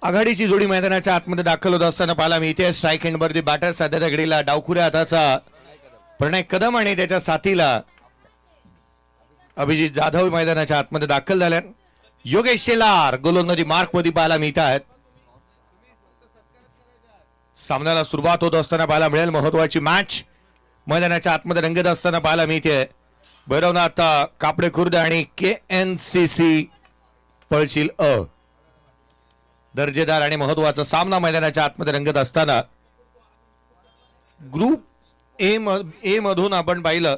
आघाडीची जोडी मैदानाच्या आतमध्ये दाखल होत असताना पाहायला मिळते. स्ट्राईक एंडवरती बॅटर सध्या त्या घडीला डावखुऱ्या हाताचा प्रणय कदम आणि त्याच्या साथीला अभिजित जाधव मैदानाच्या आतमध्ये दाखल झाल्या. योगेश शेलार गोलंदाजी मार्क मध्ये पाहायला मिळत आहेत. सामन्याला सुरुवात होत असताना पाहायला मिळेल. महत्वाची मॅच मैदानाच्या आतमध्ये रंगत असताना पाहायला मिळते. भैरवनाथ कापडे खुर्द आणि KNCC पळशील अ दर्जेदार आणि महत्वाचा सामना मैदानाच्या आतमध्ये रंगत असताना ग्रुप ए मधून आपण पाहिलं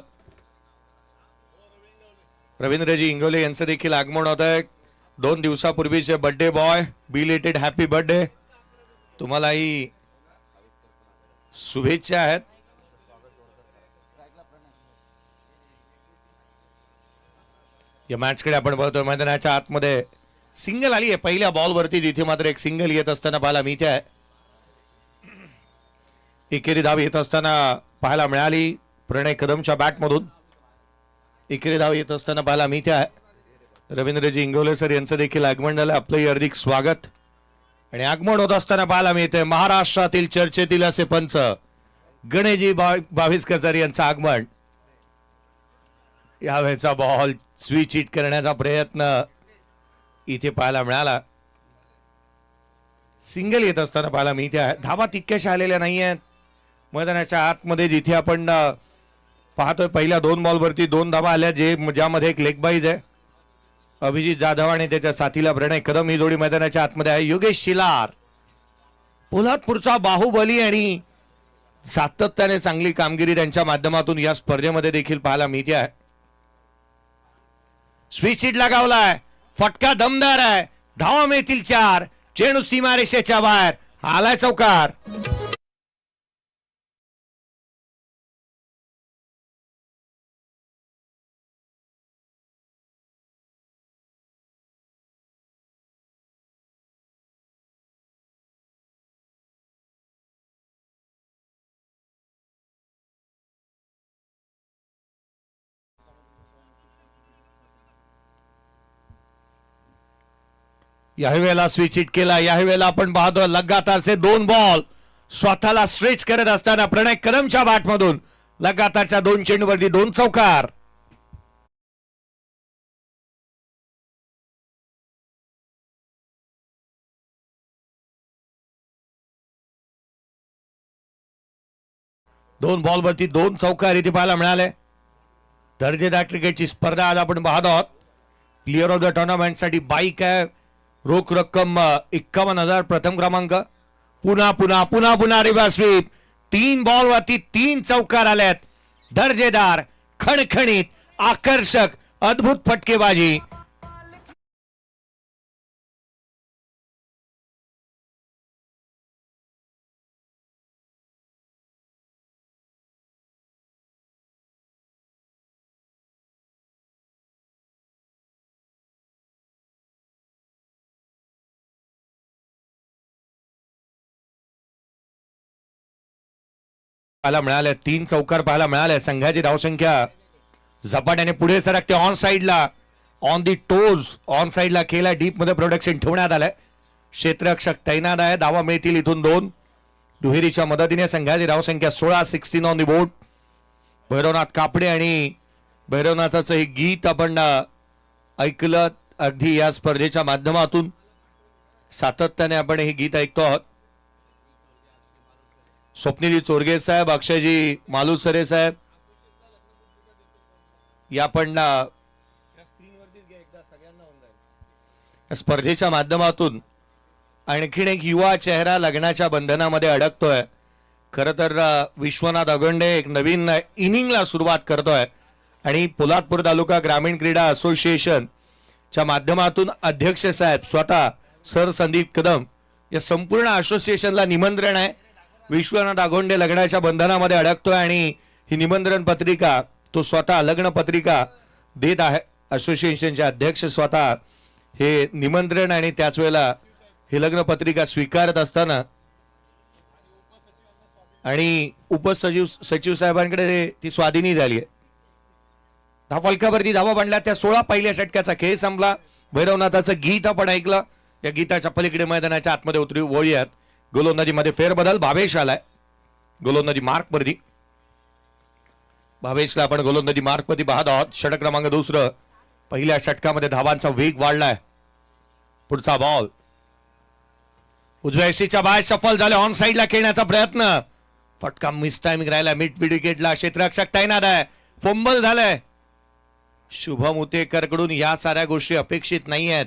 रवींद्रजी इंगोले यांचं देखील आगमन होत आहे. 2 दिवसापूर्वीचे birthday boy belated happy birthday. तुम्हालाही शुभेच्छा आहेत. या मॅचकडे आपण बघतोय. मैदानाच्या आतमध्ये सिंगल आली आहे पहिल्या बॉलवरती. तिथे मात्र एक सिंगल येत असताना पाहायला मिळते आहे. एकेरी धाव येत असताना पाहायला मिळाली प्रणय कदमच्या बॅटमधून. एकेरी धाव येत असताना पाहायला मिळते आहे. रवींद्रजी इंगोले सर यांचं देखील आगमन झालं. आपलंही हार्दिक स्वागत. आणि आगमन होत असताना पाहायला मिळते महाराष्ट्रातील चर्चेतील असे पंच गणेशजी बाविस्कर सर यांचं आगमन. यावेळेचा बॉल स्विच हिट करण्याचा प्रयत्न इथे पाहायला मिळाला. सिंगल येत असताना पाहायला मिळते आहे. धावा तितक्याशा आलेल्या नाही आहेत मैदानाच्या आतमध्ये. जिथे आपण पाहतोय पहिल्या 2 बॉलवरती 2 धावा आल्या ज्यामध्ये एक लेग बाईज आहे. अभिजित जाधव आणि त्याच्या साथीला प्रणय कदम ही जोडी मैदानाच्या आतमध्ये आहे. योगेश शिलार पोलादपूरचा बाहुबली आणि सातत्याने चांगली कामगिरी त्यांच्या माध्यमातून या स्पर्धेमध्ये देखील पाहायला मिळते आहे. स्विच हिट लगावलाय. फटका दमदार आहे. धावा मिळतील 4. चेंडू सीमारेषेच्या बाहेर आलाय चौकार. याही वेळेला स्विच हिट केला. याही वेळेला आपण पाहतो लगातारचे 2 बॉल स्वतःला स्ट्रेच करत असताना प्रणय कदमच्या बॅटमधून लगातारच्या 2 चेंडूवरती 2 चौकार. दोन बॉलवरती 2 चौकार इथे पाहायला मिळाले. दर्जेदार क्रिकेटची स्पर्धा आज आपण पाहत आहोत. प्लेअर ऑफ द टुर्नामेंट साठी बाईक आहे. रोख रक्कम 51,000 प्रथम क्रमांक. पुन्हा पुन्हा पुन्हा पुन्हा रिव्हर्स स्वीप. 3 बॉलवरती 3 चौकार आल्यात. दर्जेदार खणखणीत आकर्षक अद्भुत फटकेबाजी. पाहायला मिळाल्या 3 चौकार पाहायला मिळाल्या. संघाची धावसंख्या झपाट्याने पुढे सरकते. ऑन साइडला ऑन दी टोज ऑन साइडला खेळला. डीप मध्ये प्रोडक्शन ठेवण्यात आलंय. क्षेत्ररक्षक तैनात आहे. धावा मिळतील इथून 2. दुहेरीच्या मदतीने संघाची धावसंख्या 16. 16 ऑन दी बोर्ड. भैरवनाथ कापडे आणि भैरवनाथाचं हे गीत आपण ऐकलं अगदी या स्पर्धेच्या माध्यमातून. सातत्याने आपण हे गीत ऐकतो आहोत. स्वप्नीली चोरगे साहेब, अक्षयजी मालुसरे साहेब या पण स्पर्धेच्या माध्यमातून आणखीन एक युवा चेहरा लग्नाच्या बंधनामध्ये अडकतोय. खरं तर विश्वनाथ अगंडे एक नवीन इनिंगला सुरुवात करतोय आणि पोलादपूर तालुका ग्रामीण क्रीडा असोसिएशन च्या माध्यमातून अध्यक्ष साहेब स्वतः सर संदीप कदम या संपूर्ण असोसिएशनला निमंत्रण आहे. विश्वनाथ अगोंडे लग्नाच्या बंधनामध्ये अडकतोय आणि ही निमंत्रण पत्रिका तो स्वतः लग्न पत्रिका देत आहे. असोसिएशनचे अध्यक्ष स्वतः हे निमंत्रण आणि त्याच वेळेला ही लग्न पत्रिका स्वीकारत असताना आणि सचिव साहेबांकडे ती स्वाधीनी झाली आहे. धावफलकावरती धावा बनल्या त्या 16 पहिल्या षटकाचा खेळ संपला. भैरवनाथाचं गीत आपण ऐकलं. या गीताच्या पलीकडे मैदानाच्या आतमध्ये उतरी वळूयात. गोलंदाजीमध्ये फेरबदल. भावेश आलाय गोलंदाजी मार्कवरती. भावेशला आपण गोलंदाजी मार्कवरती पाहत आहोत. षटक क्रमांक 2. पहिल्या षटकामध्ये धावांचा वेग वाढलाय. पुढचा बॉल उजव्या यष्टीच्या बाहेर सफल झाले. ऑन साइडला खेळण्याचा प्रयत्न. फटका मिस टायमिंग राहिला. मिड विकेटला क्षेत्ररक्षक तैनात आहे. फंबल झालंय. शुभम उतेकर कडून या साऱ्या गोष्टी अपेक्षित नाही आहेत.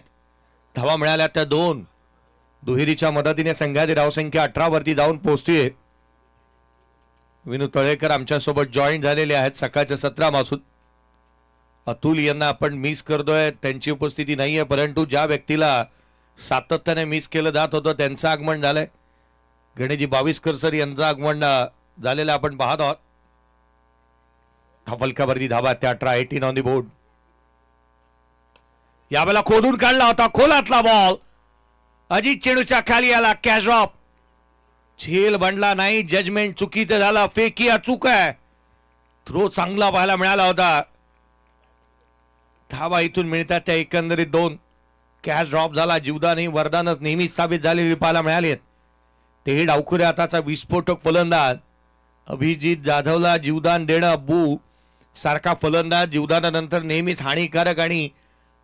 धावा मिळाल्या त्या 2. दुहेरीच्या मदतीने संघाची धावसंख्या 18 वरती जाऊन पोहोचतीये. विनू तळेकर आमच्यासोबत जॉईन झालेले आहेत सकाळच्या सत्रापासून. अतुल यांना आपण मिस करतोय. त्यांची उपस्थिती नाहीये, परंतु ज्या व्यक्तीला सातत्याने मिस केलं जात होतं त्यांचं आगमन झालंय. गणेशजी बाविस्कर सर यांचं आगमन झालेलं आपण पाहत आहोत. फलकावरती धावा त्या 18 ऑन दी बोर्ड. यावेळेला खोदून काढला होता खोलातला बॉल. अजित चेंडूच्या खाली आला. Catch drop. झेल बनला नाही. जजमेंट चुकीचं झालं. फेकिया चूक आहे. थ्रो चांगला पाहायला मिळाला होता. धावा इथून मिळतात त्या एकंदरीत 2. कॅच ड्रॉप झाला. जीवदानही वरदानच नेहमीच साबित झालेली पाहायला मिळाली. तेही डावखुऱ्या हाताचा विस्फोटक फलंदाज अभिजित जाधवला जीवदान देणं. अब्बू सारखा फलंदाज जीवदानानंतर नेहमीच हानिकारक आणि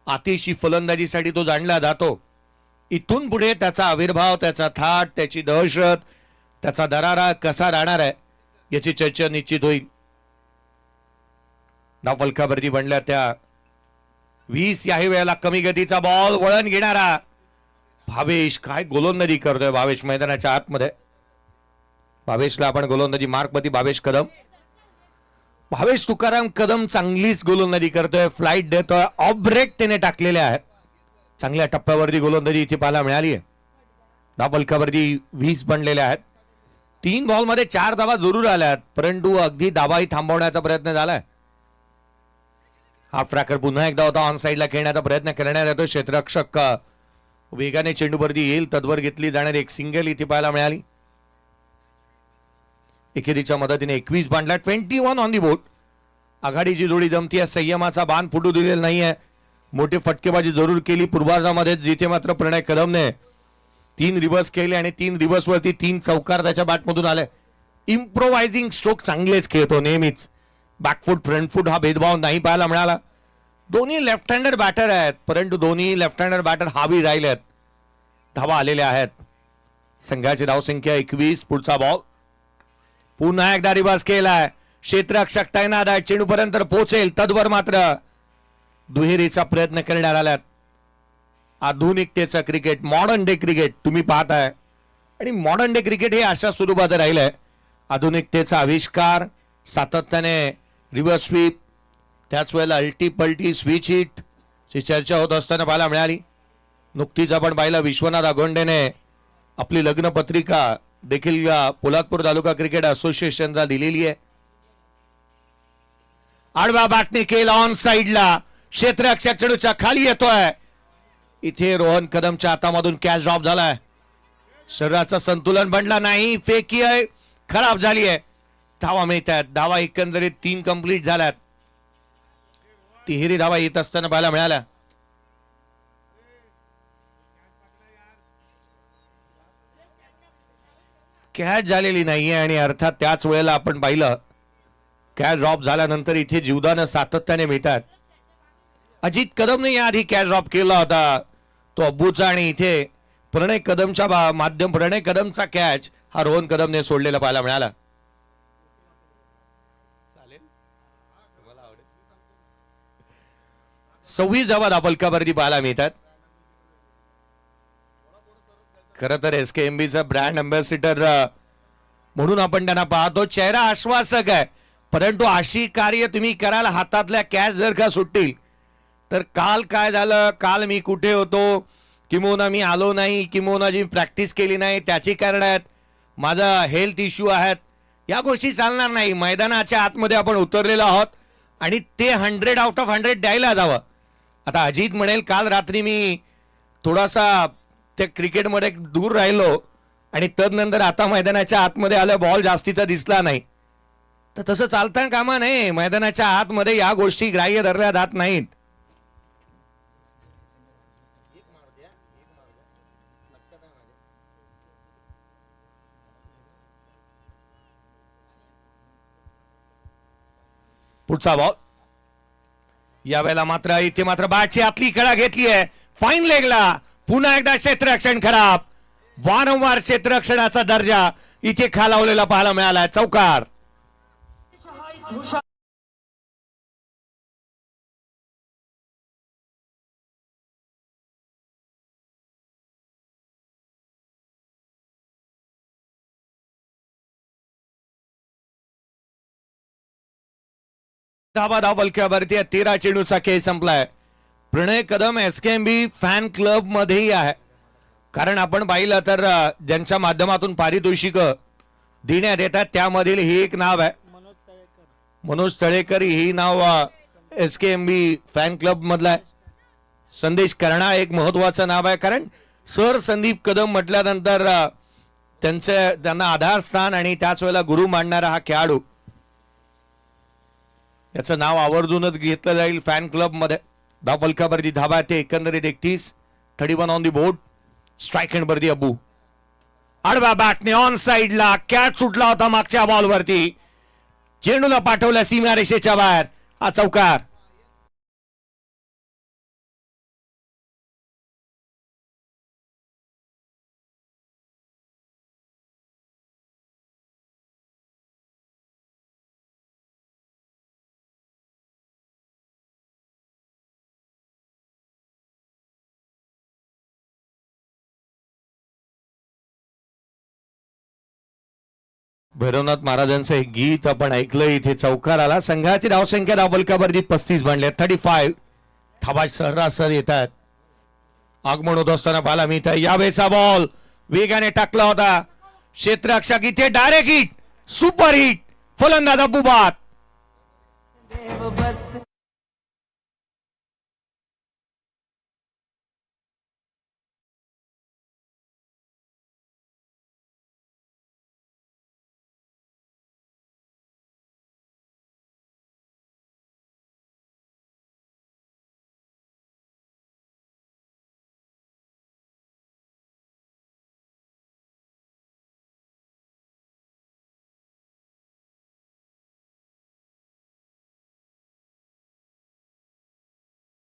अतिशी फलंदाजीसाठी तो जाणला जातो. इथून पुढे त्याचा आविर्भाव, त्याचा थाट, त्याची दहशत, त्याचा दरारा कसा राहणार आहे याची चर्चा निश्चित होईल. धावफलकावरती बनल्या त्या 20. याही वेळेला कमी गतीचा बॉल. वळण घेणारा भावेश. काय गोलंदाजी करतोय भावेश मैदानाच्या आतमध्ये. भावेशला आपण गोलंदाजी मार्कवरती भावेश कदम. भावेश तुकाराम कदम चांगलीच गोलंदाजी करतोय. फ्लाइट देतोय. ऑफ ब्रेक त्याने टाकलेले आहेत. चांगल्या टप्प्यावरती गोलंदाजी इथे पाहायला मिळाली आहे. धावफलकावरती 20 बनलेल्या आहेत. 3 बॉलमध्ये 4 धावा जरूर आल्यात, परंतु अगदी धावाही थांबवण्याचा प्रयत्न झालाय. हाफ ट्रॅकर पुन्हा एकदा होता. ऑन साइडला खेळण्याचा प्रयत्न करण्यात येतो. क्षेत्ररक्षक वेगाने चेंडूवरती येईल तद्वर घेतली जाणारी एक सिंगल इथे पाहायला मिळाली. एकेरीच्या मदतीने 21 बांधला. 21 ऑन दी बोर्ड. आघाडीची जोडी जमती. संयमाचा बाण फुटू दिलेला नाहीये. मोठी फटकेबाजी जरूर केली पूर्वार्धामध्ये, जिथे मात्र प्रणय कदमने 3 रिव्हर्स केले आणि 3 रिव्हर्स वरती 3 चौकार त्याच्या बॅटमधून आले. इम्प्रोवायझिंग स्ट्रोक चांगलेच खेळतो नेहमीच. बॅकफूट फ्रंटफूट हा भेदभाव नाही पाहायला मिळाला. दोन्ही लेफ्ट हँडर बॅटर आहेत, परंतु दोन्ही लेफ्ट हँडर बॅटर हावी राहिले आहेत. धावा आलेल्या आहेत. संघाची धावसंख्या 21. पुढचा बॉल पुन्हा एकदा रिव्हर्स केलाय. क्षेत्ररक्षक तैनात आहे. चेंडूपर्यंत पोहोचेल तद्वर मात्र दुहेरीचा प्रयत्न करण्यात आल्यात. आधुनिकतेचं क्रिकेट, मॉडर्न डे क्रिकेट तुम्ही पाहताय आणि मॉडर्न डे क्रिकेट हे अशा स्वरूपात राहिलंय. आधुनिकतेचा आविष्कार, सातत्याने रिव्हर्स स्वीप, त्याच वेळेला अल्टी पल्टी स्विच हिट ची चर्चा होत असताना पाहायला मिळाली. नुकतीच आपण पाहिलं विश्वनाथ अगोंडेने आपली लग्न पत्रिका देखील पोलादपूर तालुका क्रिकेट असोसिएशनला दिलेली आहे. आडवा बॅटने केला ऑन साइडला. क्षेत्ररक्षक चेंडूच्या खाली येतोय. इथे रोहन कदमच्या हातामधून कॅच ड्रॉप झालाय. शरीराचं संतुलन बनला नाही. फेकी आहे, खराब झाली आहे. धावा मिळत आहेत. धावा एकंदरीत 3 कंप्लीट झाल्यात. तिहेरी धावा येत असताना पाहायला मिळाल्या. कॅच झालेली नाहीये आणि अर्थात त्याच वेळेला आपण पाहिलं कॅच ड्रॉप झाल्यानंतर इथे जीवदान सातत्याने मिळतात. अजित कदमने याआधी कॅच ड्रॉप केला होता तो अब्बूचा, आणि इथे प्रणय कदमचा कॅच हा रोहन कदमने सोडलेला पाहायला मिळाला. 26 धावा धावफलकावरती पाहायला मिळतात. खर तर SKMBचा ब्रँड अँबॅसिडर म्हणून आपण त्यांना पाहतो. चेहरा आश्वासक आहे, परंतु अशी कार्य तुम्ही कराल, हातातल्या कॅच जर का सुटतील तर काल काय झालं, काल मी कुठे होतो, किंबहुना मी आलो नाही, किंबहुना जी प्रॅक्टिस केली नाही त्याची कारण आहेत, माझा हेल्थ इश्यू आहेत, या गोष्टी चालणार नाही. मैदानाच्या आतमध्ये आपण उतरलेलो आहोत आणि ते 100 आउट ऑफ 100 द्यायला जावं. आता अजित म्हणेल काल रात्री मी थोडासा त्या क्रिकेटमध्ये दूर राहिलो आणि तदनंतर आता मैदानाच्या आतमध्ये आलं, बॉल जास्तीचा दिसला नाही, तर तसं चालता कामा नये. मैदानाच्या आतमध्ये या गोष्टी ग्राह्य धरल्या जात नाहीत. पुढचा बॉल यावेळेला मात्र इथे मात्र बॅटची आतली कडा घेतली आहे फाईन लेगला पुन्हा एकदा क्षेत्ररक्षण खराब वारंवार क्षेत्ररक्षणाचा दर्जा इथे खालावलेला पाहायला मिळाला चौकार धावा फलकावरती 13 चेंडूचा खेळ संपलाय प्रणय कदम एसकेएमबी फॅन क्लब मध्येही आहे कारण आपण पाहिलं तर ज्यांच्या माध्यमातून पारितोषिक देण्यात येतात त्यामधील ही एक नाव आहे मनोज तळेकर ही नाव एसकेएमबी फॅन क्लब मधला आहे संदेश करणा एक महत्वाचं नाव आहे कारण सर संदीप कदम म्हटल्यानंतर त्यांना आधारस्थान आणि त्याच वेळेला गुरु मानणारा हा खेळाडू याचं नाव आवर्जूनच घेतलं जाईल फॅन क्लब मध्ये धाव फलकावरती धावा ते एकंदरीत 31 31 on the board strike hand वरती अबू आडवा बॅटने ऑन साइडला कॅच सुटला होता मागच्या बॉलवरती चेंडूला पाठवला सीमा रेषेच्या बाहेर हा चौकार भैरवनाथ महाराजांचं एक गीत आपण ऐकलं इथे चौकार आला संघाची धावसंख्या धावफलकावरती 35 बनले 35 धावा सरासर येतात आगमन होत असताना पाहायला मिळतं यावेळेचा बॉल वेगाने टाकला होता क्षेत्ररक्षक इथे डायरेक्ट हिट सुपर हिट फलंदाज अब्बू बाद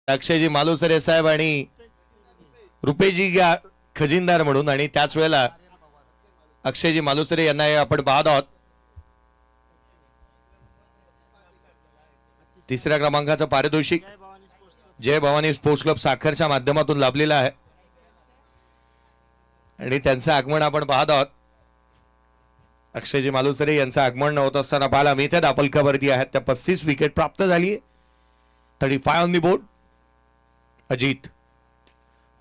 अक्षयजी मालुसरे साहेब आणि रुपेजी खजिनदार म्हणून आणि त्याच वेळेला अक्षयजी मालुसरे यांना आपण पाहत आहोत तिसऱ्या क्रमांकाचं पारितोषिक जय भवानी स्पोर्ट्स क्लब साखरच्या माध्यमातून लाभलेलं आहे आणि त्यांचं आगमन आपण पाहत आहोत अक्षयजी मालुसरे यांचं आगमन होत असताना पाहायला मिळते दाफलकावरती आहेत त्या 35 विकेट प्राप्त झाली 35 ऑन दी बोर्ड अजित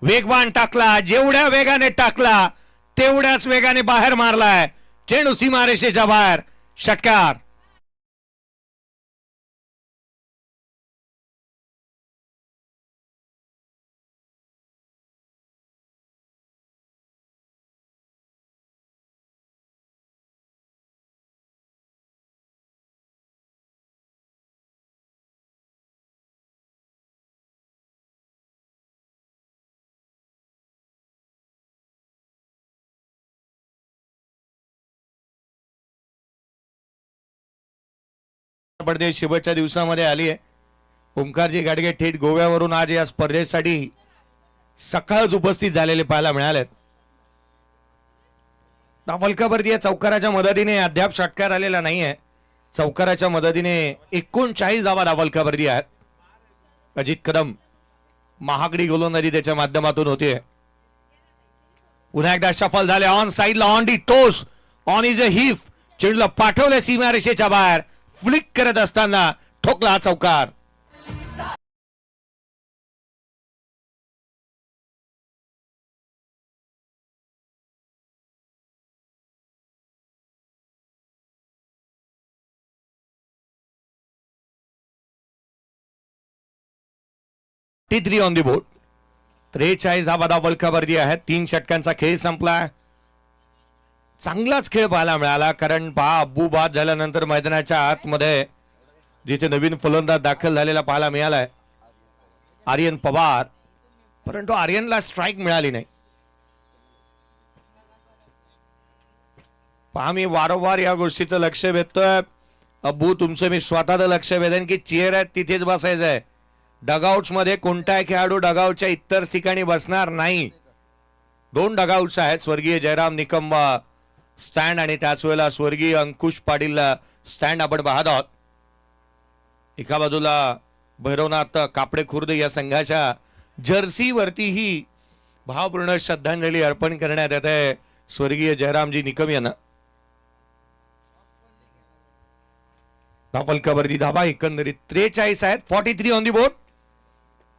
वेगवान टाकला जेवढ्या वेगाने टाकला तेवढ्याच वेगाने बाहेर मारलाय चेंडू सीमारेषेच्या बाहेर षटकार पडते शेवटच्या दिवसामध्ये आली आहे ओंकारजी गाडगे थेट गोव्यावरून आज या स्पर्धेसाठी सकाळच उपस्थित झालेले पाहायला मिळालेत फलकावरती या चौकाराच्या मदतीने अद्याप षटकार आलेला नाहीये चौकाराच्या मदतीने 39 धावा धावफलकावरती आहेत अजित कदम महागडी गोलंदाजी त्याच्या माध्यमातून होते पुन्हा एकदा सफल झाले ऑन साइडला ऑन डी टोस ऑन इज अ हिफ चेंडूला पाठवले सीमारेषेच्या बाहेर फ्लिक करत असताना ठोकला चौकार T3 ऑन दी बोर्ड 43 धावा धावफलकावरती आहेत 3 षटकांचा खेळ संपला चांगलाच खेळ पाहायला मिळाला कारण अब्बू बाद झाल्यानंतर मैदानाच्या आतमध्ये जिथे नवीन फलंदाज दाखल झालेला पाहायला मिळालाय आर्यन पवार परंतु आर्यनला स्ट्राइक मिळाली नाही पहा मी वारंवार या गोष्टीचं लक्ष वेधतोय अब्बू तुमचं मी स्वतःचं लक्ष वेधन की चेअर आहेत तिथेच बसायचं आहे. डगआउट्स मध्ये कोणताही खेळाडू डगआउटच्या इतर ठिकाणी बसणार नाही. 2 डगआउट्स आहेत, स्वर्गीय जयराम निकम स्टँड आणि त्याच वेळेला स्वर्गीय अंकुश पाटील स्टँड आपण पाहत आहोत. एका बाजूला भैरवनाथ कापडे खुर्द या संघाच्या जर्सीवरती ही भावपूर्ण श्रद्धांजली अर्पण करण्यात येत आहे स्वर्गीय जयरामजी निकम यांना. धापलकावरती धाबा एकंदरीत 43 आहेत. 43 ऑन दी बोर्ड.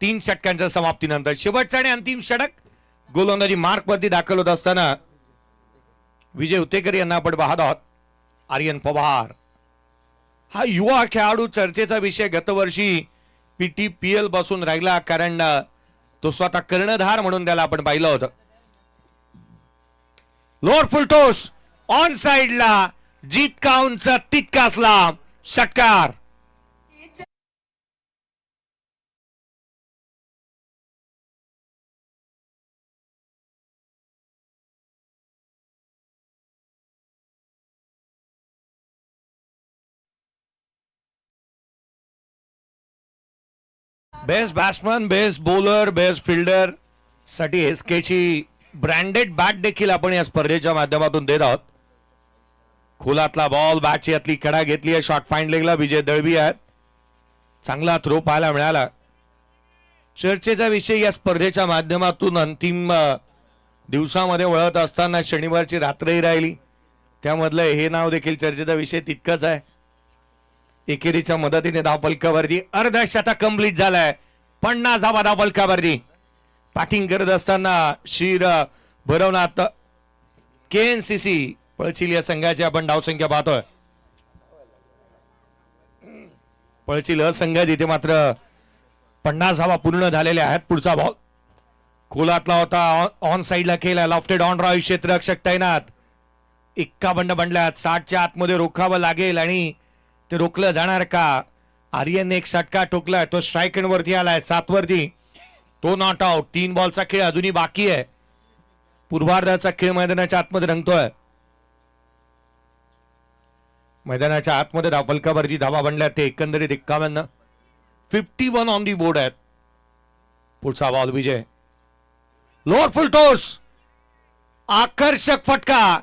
3 षटकांच्या समाप्तीनंतर शेवटचा आणि अंतिम षटक गोलंदाजी मार्क वरती दाखल होत असताना विजय उतेकर यांना आपण पाहत आहोत. आर्यन पवार हा युवा खेळाडू चर्चेचा विषय गतवर्षी PTPL पासून राहिला, कारण तो स्वतः कर्णधार म्हणून त्याला आपण पाहिलं होतं. लोअर फुल टॉस ऑन साइडला जीत काउंटचा तितकाच लांब षटकार. Best batsman, best bowler, best fielder साठी एसकेची ब्रँडेड बॅट देखील आपण या स्पर्धेच्या माध्यमातून देत आहोत. खोलातला बॉल बॅटची यातली कडा घेतली आहे. शॉर्ट फाईन लेगला विजय दळवी आहेत. चांगला थ्रो पाहायला मिळाला. चर्चेचा विषय या स्पर्धेच्या माध्यमातून अंतिम दिवसामध्ये वळत असताना शनिवारची रात्रही राहिली, त्यामधलं हे नाव देखील चर्चेचा विषय तितकंच आहे. एकेरीच्या मदतीने धावफलकावरती अर्धशतक कंप्लीट झालाय. 50 धावा धावफलकावरती. बॅटिंग करत असताना श्री भैरवनाथ KNCC पळचिल या संघाची आपण धावसंख्या पाहतोय. पळचिल संघात इथे मात्र 50 धावा पूर्ण झालेल्या आहेत. पुढचा बॉल खोलातला होता, ऑन साइडला केला, लॉफ्टेड ऑन ड्राइव्ह, क्षेत्ररक्षक तैनात. 51 बनल्यात. 60च्या आतमध्ये रोखावं लागेल आणि ते रोखलं जाणार का? आर्यनने एक षटका ठोकलाय, तो स्ट्राईक वरती आलाय 7 वरती. तो नॉट आउट. 3 बॉलचा खेळ अजूनही बाकी आहे. पूर्वार्धाचा खेळ मैदानाच्या आतमध्ये रंगतोय. मैदानाच्या आतमध्ये धावफलकावरती धावा बनल्या ते एकंदरीत 51. 51 ऑन दी बोर्ड आहेत. पुढचा बॉल विजय. लोअर फुल टॉस आकर्षक फटका.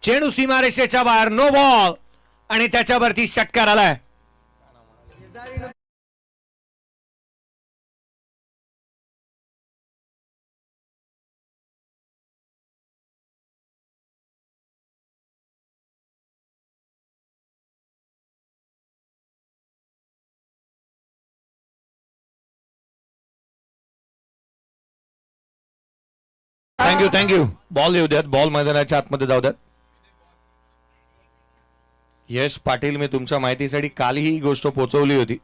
चेंडू सीमारेषेच्या बाहेर. नो बॉल आणि त्याच्यावरती षटकार आलाय. थँक्यू. बॉल येऊ द्यात. बॉल मैदानाच्या आतमध्ये जाऊ द्यात. यश पाटील, मी तुमच्या माहितीसाठी काल ही गोष्ट पोहोचवली होती.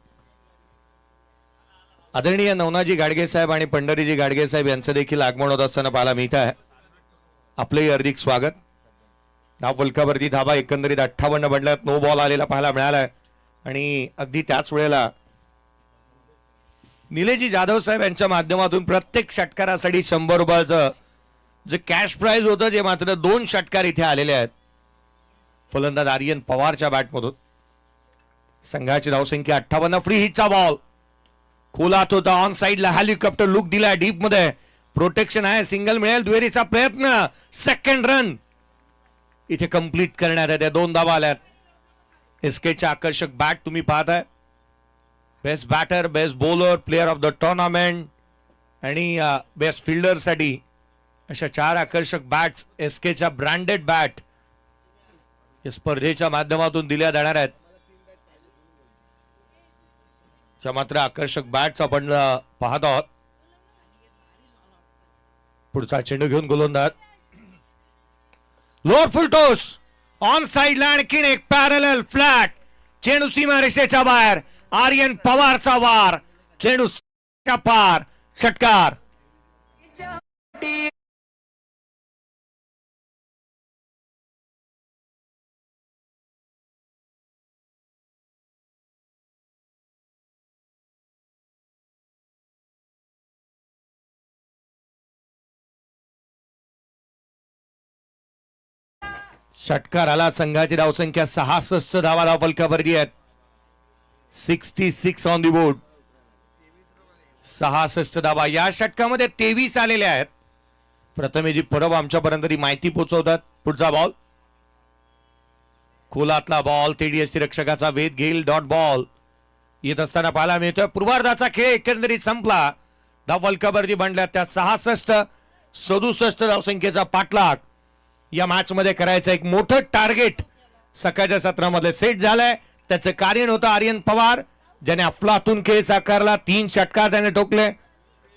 आदरणीय नवनाजी गाडगे साहेब आणि पंढरीजी गाडगे साहेब यांचं देखील आगमन होत असताना पाहायला मिळत आहे. आपलंही हार्दिक स्वागत. धावफलकावरती धाबा एकंदरीत 58 बनल्यात. नो बॉल आलेला पाहायला मिळालाय आणि अगदी त्याच वेळेला निलेजी जाधव साहेब यांच्या माध्यमातून प्रत्येक षटकारासाठी 100 रुपयाचं जे कॅश प्राइज होतं जे मात्र 2 षटकार इथे आलेले आहेत. फलंदाज आर्यन पवारच्या बॅटमधून. संघाची धावसंख्या 58. फ्री हिटचा बॉल खोलात होता, ऑन साइडला हेलिकॉप्टर लुक दिला डीप मध्ये. प्रोटेक्शन आहे, सिंगल मिळेल. दुहेरीचा प्रयत्न, सेकंड रन इथे कंप्लीट करण्यात येते. 2 धावा आल्यात. एसकेच्या आकर्षक बॅट तुम्ही पाहताय. Best batter, best bowler, player of the tournament आणि बेस्ट फिल्डर साठी अशा 4 आकर्षक बॅट्स एसकेच्या ब्रँडेड बॅट या स्पर्धेच्या माध्यमातून दिल्या जाणार आहेत. मात्र आकर्षक बॅट्स आपण पाहत आहोत. पुढचा चेंडू घेऊन गोलंदाज. लोअर फुल टॉस ऑन साइडला आणखीन एक पॅरलल फ्लॅट. चेंडू सीमारेषेच्या बाहेर. आर्यन पवारचा वार. चेंडू पार. षटकार. षटकार आला. संघाची धावसंख्या 66 धावा धावफलकावरती आहेत. 66 ऑन दी बोर्ड. 66 धावा या षटकामध्ये 23 आलेल्या आहेत. प्रथमेजी परब आमच्यापर्यंत ती माहिती पोहोचवतात. पुढचा बॉल खोलातला बॉल TDS रक्षकाचा वेध घेईल. डॉट बॉल येत असताना पाहायला मिळतोय. पूर्वार्धाचा खेळ एकंदरीत संपला. धावफलकावरती बनल्या त्या 67 धावसंख्येचा पाठलाग या मॅच मध्ये करायचं एक मोठं टार्गेट सकाळच्या सत्रामध्ये सेट झालंय. त्याचं कारण होतं आर्यन पवार ज्याने अफलातून खेळ साकारला. 3 षटकार त्याने ठोकले.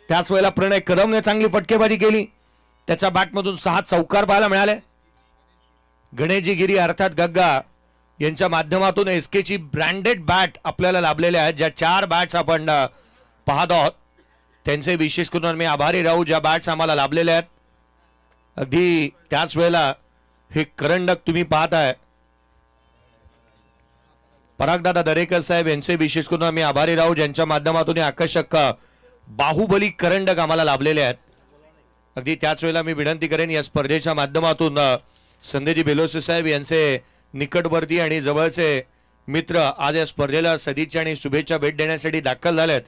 त्याच वेळेला प्रणय कदमने चांगली फटकेबाजी केली. त्याच्या बॅटमधून 6 चौकार पाहायला मिळाले. गणेशजी गिरी अर्थात गग्गा यांच्या माध्यमातून SKची ब्रँडेड बॅट आपल्याला लाभलेल्या आहेत. ज्या 4 बॅट्स आपण पाहत आहोत त्यांचे विशेष करून मी आभारी राहू. ज्या बॅट्स आम्हाला लाभलेल्या आहेत अगदी त्याच वेळेला हे करंडक तुम्ही पाहताय परागदादा दरेकर साहेब यांचे विशेष करून आम्ही आभारी राहू ज्यांच्या माध्यमातून आकर्षक बाहुबली करंडक आम्हाला लाभलेले आहेत. अगदी त्याच वेळेला मी विनंती करेन या स्पर्धेच्या माध्यमातून संदेजी बेलोसे साहेब यांचे निकटवर्ती आणि जवळचे मित्र आज या स्पर्धेला सदिच्छा आणि शुभेच्छा भेट देण्यासाठी दाखल झालेत.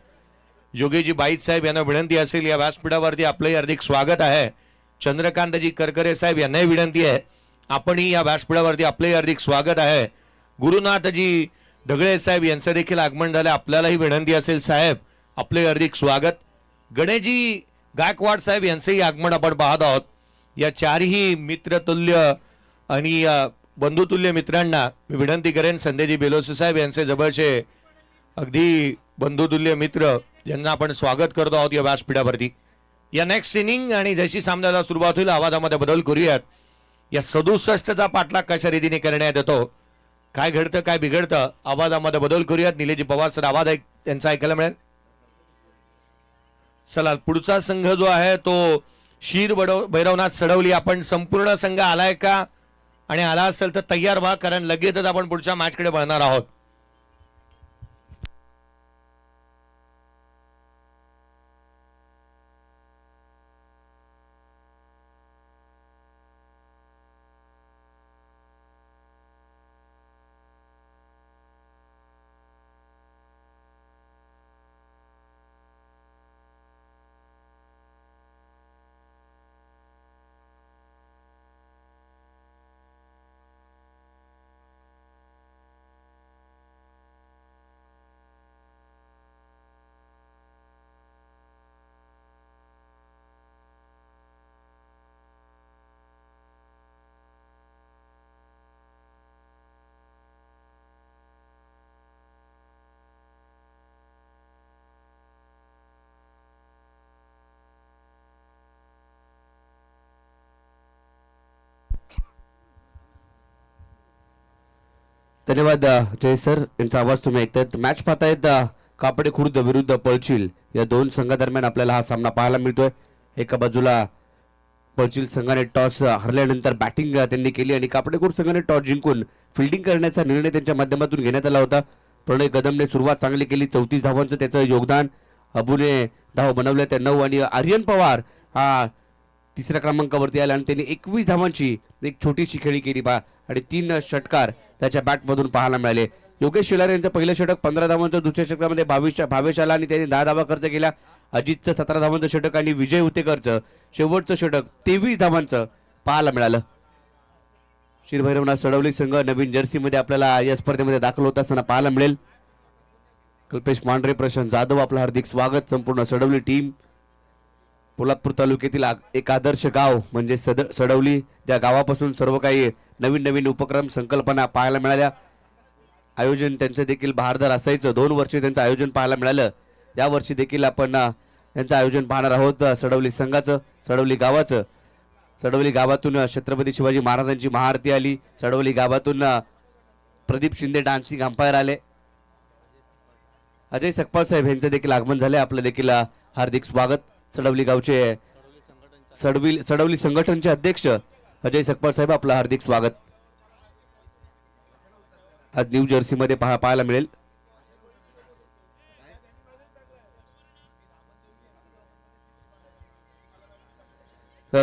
योगीजी बाईत साहेब यांना विनंती असेल या व्यासपीठावरती आपलंही हार्दिक स्वागत आहे. चंद्रकांतजी करकरे साहेब यांनाही विनंती आहे आपणही या व्यासपीठावरती आपलंही हार्दिक स्वागत आहे. गुरुनाथजी ढगळे साहेब यांचं देखील आगमन झालं. आपल्यालाही विनंती असेल साहेब आपले हार्दिक स्वागत. गणेशजी गायकवाड साहेब यांचंही आगमन आपण पाहत आहोत. या 4ही मित्रतुल्य आणि बंधुतुल्य मित्रांना मी विनंती करेन संदेजी बेलोसे साहेब यांचे जवळचे अगदी बंधुतुल्य मित्र ज्यांना आपण स्वागत करतो आहोत या व्यासपीठावरती. या नेक्स्ट इनिंग आणि जशी सामन्याला सुरुवात होईल आवाजामध्ये बदल करूयात. या 67चा पाठलाग कशा रीतीने करण्यात येतो काय घडतं काय बिघडतं आवाजामध्ये बदल करूयात. निलेजी पवार सर आवाज त्यांचा ऐकायला मिळेल. चला पुढचा संघ जो आहे तो शीर भैरवनाथ सडवली. आपण संपूर्ण संघ आलाय का आणि आला असेल तर तयार व्हा कारण लगेचच आपण पुढच्या मॅचकडे वळणार आहोत. धन्यवाद जय सर यांचा आवाज तुम्ही ऐकतायत. मॅच पाहतायत कापडे खुर्द विरुद्ध पळचील या 2 संघादरम्यान आपल्याला हा सामना पाहायला मिळतोय. एका बाजूला पळचील संघाने टॉस हरल्यानंतर बॅटिंग त्यांनी केली आणि कापडे खुर्द संघाने टॉस जिंकून फिल्डिंग करण्याचा निर्णय त्यांच्या माध्यमातून घेण्यात आला होता. प्रणय कदमने सुरुवात चांगली केली. 34 धावांचं त्याचं योगदान. अबूने धाव बनवल्या त्या 9 आणि आर्यन पवार हा 3ऱ्या क्रमांकावरती आला आणि त्यांनी 21 धावांची एक छोटीशी खेळी केली आणि 3 षटकार त्याच्या बॅटमधून पाहायला मिळाले. योगेश शेलार यांचं पहिलं षटक 15 धावांचं. दुसऱ्या षटकामध्ये भावेश आला आणि त्यांनी 10 धावा खर्च केला. अजितचं 17 धावांचं षटक आणि विजय हुतेकरचं शेवटचं षटक 23 धावांचं पाहायला मिळालं. श्रीभैरवनाथ सडवली संघ नवीन जर्सीमध्ये आपल्याला या स्पर्धेमध्ये दाखल होत असताना पाहायला मिळेल. कल्पेश मांढरे प्रशांत जाधव आपलं हार्दिक स्वागत. संपूर्ण सडवली टीम पोलादपूर तालुक्यातील एक आदर्श गाव म्हणजे सडवली ज्या गावापासून सर्व काही नवीन नवीन उपक्रम संकल्पना पाहायला मिळाल्या. आयोजन त्यांचं देखील बहारदार असायचं. 2 वर्षे त्यांचं आयोजन पाहायला मिळालं. या वर्षी देखील आपण यांचं आयोजन पाहणार आहोत. सडवली संघाचं सडवली गावाचं. सडवली गावातून छत्रपती शिवाजी महाराजांची महाआरती आली. सडवली गावातून प्रदीप शिंदे डान्सिंग अंपायर आले. अजय सकपाळ साहेब यांचं देखील आगमन झाले. आपलं देखील हार्दिक स्वागत. सडवली गावचे सडवली संघटनचे अध्यक्ष अजय सकपाळ साहेब आपलं हार्दिक स्वागत. आज न्यू जर्सी मध्ये पाहायला मिळेल.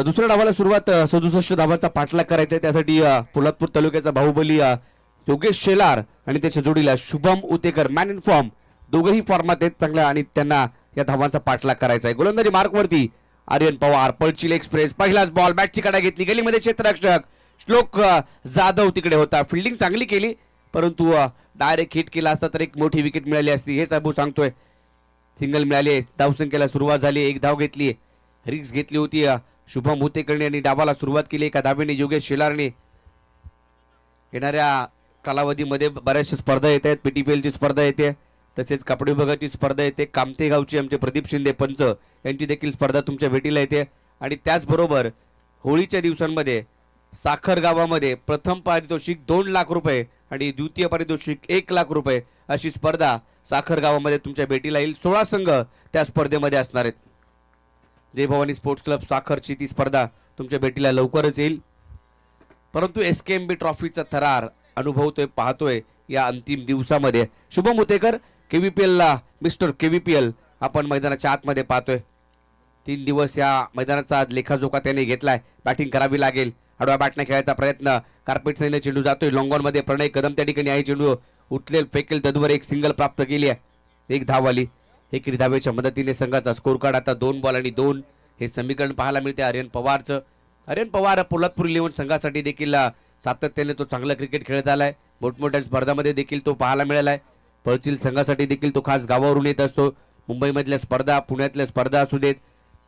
दुसऱ्या डावाला सुरुवात 67 धावांचा पाठलाग करायचा आहे. त्यासाठी पोलादपूर तालुक्याचा बाहुबली योगेश शेलार आणि त्याच्या जोडीला Shubham Utekar man in form, दोघेही फॉर्मात आहेत चांगल्या आणि त्यांना या धावांचा पाठलाग करायचा आहे. गोलंदाजी मार्कवरती आर्यन पवार, पळचिल एक्सप्रेस, पहिलाच बॉल, बॅटची कडा घेतली, गलीमध्ये क्षेत्ररक्षक श्लोक जाधव तिकडे होता, फिल्डिंग चांगली केली परंतु डायरेक्ट हिट केला असता तर एक मोठी विकेट मिळाली असती, हेच अबू सांगतोय. सिंगल मिळाली, धावसंख्येला सुरुवात झाली, एक धाव घेतली, रिक्स घेतली होती शुभम हुतेकरने आणि डावाला सुरुवात केली एका धावेने योगेश शेलारने. येणाऱ्या कालावधीमध्ये बऱ्याचशा स्पर्धा येत आहेत, पीटीपीएलची स्पर्धा येते, तसेच कपडे विभागाची स्पर्धा येते, कामतेगावची आमचे प्रदीप शिंदे पंच यांची देखील स्पर्धा तुमच्या भेटीला येते. आणि त्याचबरोबर होळीच्या दिवसांमध्ये साखर गावामध्ये प्रथम पारितोषिक 2 लाख रुपये आणि द्वितीय पारितोषिक 1 लाख रुपये अशी स्पर्धा साखर गावामध्ये तुमच्या भेटीला येईल. 16 संघ त्या स्पर्धेमध्ये असणार आहेत. जय भवानी स्पोर्ट्स क्लब साखरची ती स्पर्धा तुमच्या भेटीला लवकरच येईल. परंतु एसकेएमबी ट्रॉफीचा थरार अनुभवतोय, पाहतोय या अंतिम दिवसामध्ये. शुभम उतेकर केव्हीपीएल ला मिस्टर केव्हीपीएल आपण मैदानाच्या आतमध्ये पाहतोय. 3 दिवस या मैदानाचा आज लेखाजोखा त्याने घेतलाय. बॅटिंग करावी लागेल, आडव्या बॅटने खेळायचा प्रयत्न, कार्पेट सैन्य चेंडू जातोय लॉंगॉन मध्ये, प्रणय कदम त्या ठिकाणी आहे, चेंडू उठलेल फेकेल, तद्वर एक सिंगल प्राप्त केली आहे, एक धाव आली. एकेरी धावेच्या मदतीने संघाचा स्कोर कार्ड आता 2 बॉल आणि 2 हे समीकरण पाहायला मिळते आर्यन पवारचं. आर्यन पवार पोलादपूर इलेव्हन संघासाठी देखील सातत्याने तो चांगला क्रिकेट खेळत आलाय, मोठमोठ्या स्पर्धांमध्ये देखील तो पाहायला मिळालाय. पळचिल संघासाठी देखील तो खास गावावरून येत असतो. मुंबईमधल्या स्पर्धा, पुण्यातल्या स्पर्धा असू देत,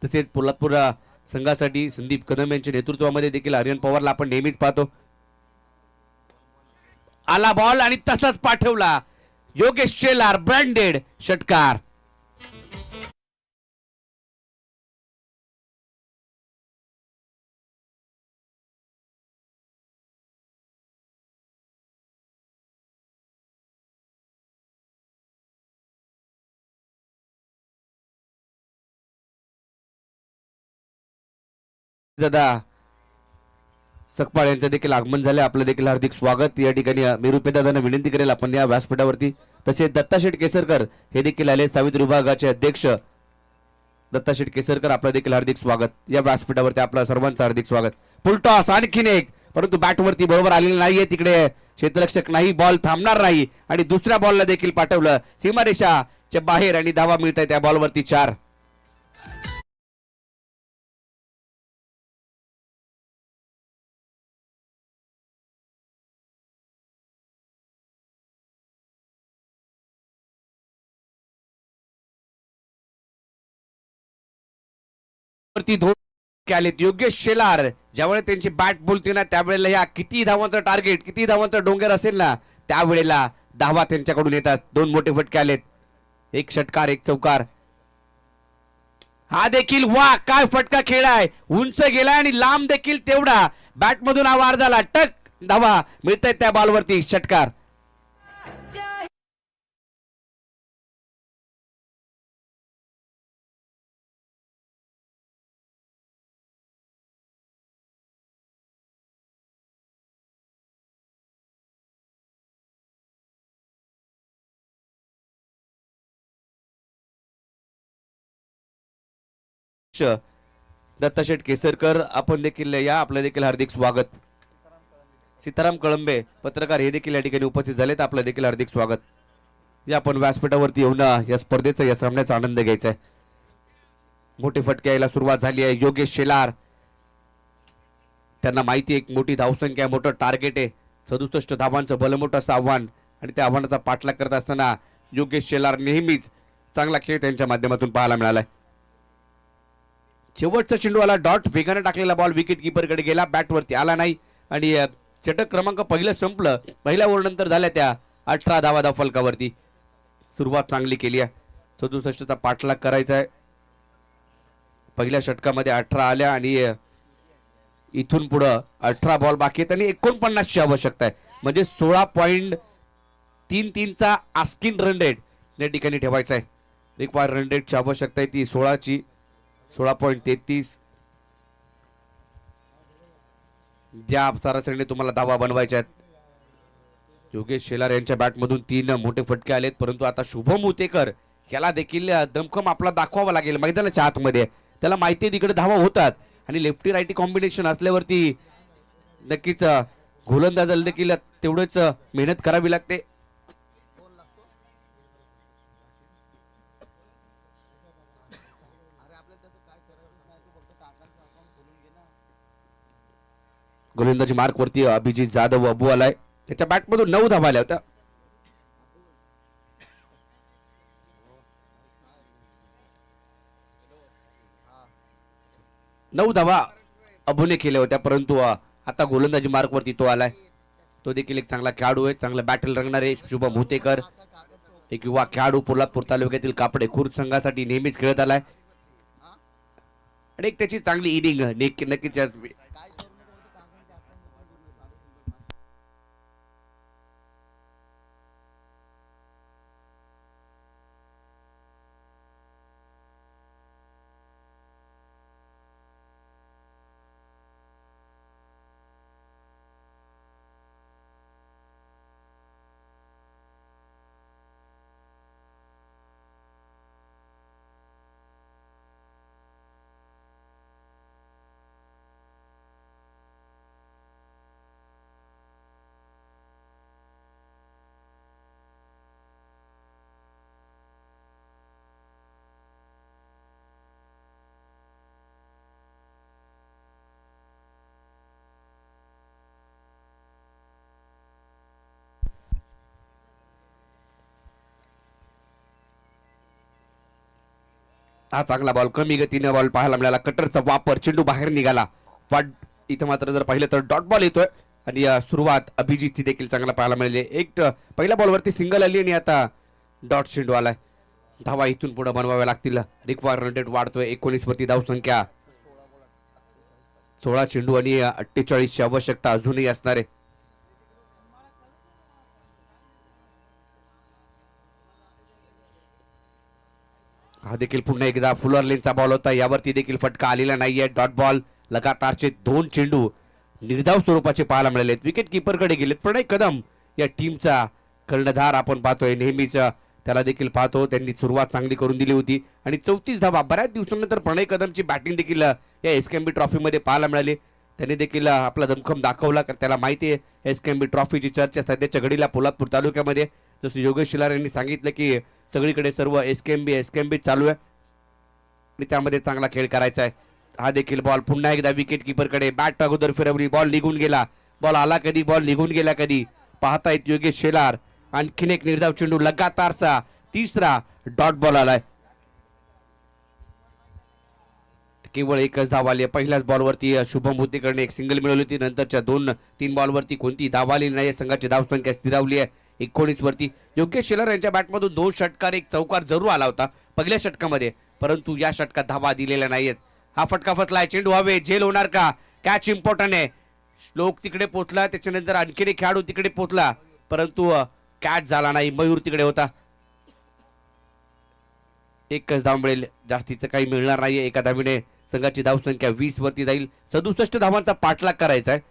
तसेच पोलादपूर संघासाठी संदीप कदम यांच्या नेतृत्वामध्ये देखील आर्यन पवारला आपण नेहमीच पाहतो. आला बॉल आणि तसाच पाठवला योगेश शेलार, ब्रँडेड षटकार. दादा सकपाळ यांचं देखील आगमन झाले, आपलं देखील हार्दिक स्वागत. या ठिकाणी मी रुपेदादांना विनंती करेल आपण या व्यासपीठावरती. तसेच दत्ताशेठ केसरकर हे देखील आले, सावित्री विभागाचे अध्यक्ष दत्ताशेठ केसरकर, आपलं देखील हार्दिक स्वागत. या व्यासपीठावरती आपलं सर्वांचं हार्दिक स्वागत. फुलटॉस आणखीन एक, परंतु बॅटवरती बरोबर आलेलं नाहीये, तिकडे क्षेत्ररक्षक नाही, बॉल थांबणार नाही आणि दुसऱ्या बॉलला देखील पाठवलं सीमारेषाच्या बाहेर आणि धावा मिळत आहे त्या बॉलवरती 4. आलेत योगेश शेलार, ज्यावेळेला त्यांची बॅट बोलते ना त्यावेळेला या किती धावांचं टार्गेट, किती धावांचं डोंगर असेल ना त्यावेळेला धावा त्यांच्याकडून येतात. 2 मोठे फटके आलेत, एक षटकार एक चौकार. हा देखील वा काय फटका खेळाय, उंच गेलाय आणि लांब देखील तेवढा, बॅट मधून हा वार झाला, टक धावा मिळत आहेत त्या बॉलवरती, षटकार. दत्ताशेठ केसरकर आपण देखील या, आपलं देखील हार्दिक स्वागत. सीताराम कळंबे पत्रकार हे देखील या ठिकाणी उपस्थित झालेत, आपलं देखील हार्दिक स्वागत. या आपण व्यासपीठावरती येऊन या स्पर्धेचा, या सामन्याचा आनंद घ्यायचा आहे. मोठे फटके यायला सुरुवात झाली आहे. योगेश शेलार, त्यांना माहिती आहे एक मोठी धावसंख्या, मोठं टार्गेट आहे, 67 धावांचं भलमोठं असं आव्हान आणि त्या आव्हानाचा पाठलाग करत असताना योगेश शेलार नेहमीच चांगला खेळ त्यांच्या माध्यमातून पाहायला मिळालाय. शेवटचा चेंडूवाला डॉट वेगाने टाकलेला बॉल विकेट कीपरकडे गेला, बॅटवरती आला नाही आणि षटक क्रमांक पहिलं संपलं. पहिल्या ओव्हरनंतर झाल्या त्या 18 धावा फलकावरती. सुरुवात चांगली केली आहे, 67चा पाठलाग करायचा आहे. पहिल्या षटकामध्ये 18 आल्या आणि इथून पुढं 18 बॉल बाकी आहेत आणि 49ची आवश्यकता आहे, म्हणजे 16.33चा आस्किन रन रेट या ठिकाणी ठेवायचा आहे. रिक्वायर्ड रन रेटची आवश्यकता आहे ती 16ची, 16.33. ज्या सरासरीने तुम्हाला धावा बनवायच्या आहेत. योगेश शेलार यांच्या बॅटमधून 3 मोठे फटके आलेत, परंतु आता शुभम उतेकर याला देखील दमखम आपला दाखवावा लागेल मैदानाच्या आतमध्ये. त्याला माहिती तिकडे धावा होतात आणि लेफ्टी रायटी कॉम्बिनेशन असल्यावरती नक्कीच गोलंदाजाला देखील तेवढंच मेहनत करावी लागते. गोलंदाजी मार्क वरती अभिजित जाधव अबू आलाय. त्याच्या बॅटमधून 9 धावा आल्या होत्या. नऊ धावा अबूने केल्या होत्या, परंतु आता गोलंदाजी मार्क वरती तो आलाय. तो देखील एक चांगला खेळाडू आहे, चांगला बॅटल रंगणारे शुभम हुतेकर, एक युवा खेळाडू, पोलादपूर तालुक्यातील कापडे खुर्द संघासाठी नेहमीच खेळत आलाय आणि एक त्याची चांगली इनिंग नक्कीच हा चांगला बॉल, कमी गतीने बॉल पाहायला मिळाला. कटरचा वापर, चेंडू बाहेर निघाला. इथं मात्र जर पाहिलं तर डॉट बॉल येतोय आणि सुरुवात अभिजितची देखील चांगला पाहायला मिळाली. एक पहिल्या बॉलवरती सिंगल आली आणि आता डॉट चेंडू आलाय. धावा इथून पुढे बनवाव्या लागतील. रिक्वायर रन रेट वाढतोय. 19 वरती धाव संख्या. 16 चेंडू आणि 48 ची आवश्यकता अजूनही असणार आहे. हा देखील पुन्हा एकदा फुलर लेनचा बॉल होता, यावरती देखील फटका आलेला नाहीये. Dot ball. लगातारचे 2 चेंडू निर्धाव स्वरूपाचे पाहायला मिळालेत. विकेट किपर कडे गेलेत. प्रणय कदम या टीमचा कर्णधार आपण पाहतोय, नेहमीच त्याला देखील पाहतो. त्यांनी सुरुवात चांगली करून दिली होती आणि 34 धावा. बऱ्याच दिवसांनंतर प्रणय कदमची बॅटिंग देखील या एसकेएमबी ट्रॉफी मध्ये पाहायला मिळाली. त्यांनी देखील आपला दमखम दाखवला, कारण त्याला माहिती आहे एसकेएमबी ट्रॉफीची चर्चा सध्याच्या घडीला पोलादपूर तालुक्यामध्ये. जसं योगेश शिलार यांनी सांगितलं की सगळीकडे सर्व एसकेएमबी चालू आहे आणि त्यामध्ये चांगला खेळ करायचा आहे. हा देखील बॉल पुन्हा एकदा विकेट किपर कडे. बॅट अगोदर फिरवली, बॉल निघून गेला. बॉल आला कधी, बॉल निघून गेला कधी, पाहतायत योगेश शेलार. आणखीन एक निर्धाव चेंडू, लगातारचा 3रा डॉट बॉल आलाय. केवळ एकच धाव आली. पहिल्याच बॉलवरती शुभम हुतेकरने एक सिंगल मिळवली होती. नंतरच्या 2-3 बॉलवरती कोणती धाव आली नाही. संघाची धावसंख्या स्थिरावली आहे 19 वरती. योगेश शेलार यांच्या बॅटमधून 2 षटकार, एक चौकार जरूर आला होता पहिल्या षटकामध्ये, परंतु या षटकात धावा दिलेल्या नाहीयेत. हा फटका फसलाय. चेंडू हवे, झेल होणार का? कॅच इम्पॉर्टंट आहे. श्लोक तिकडे पोहोचला, त्याच्यानंतर आणखीन एक खेळाडू तिकडे पोहोचला, परंतु कॅच झाला नाही. मयूर तिकडे होता. एकच धाव मिळेल, जास्तीचं काही मिळणार नाहीये. एका धावीने संघाची धावसंख्या 20 वरती जाईल. 67 धावांचा पाठलाग करायचा आहे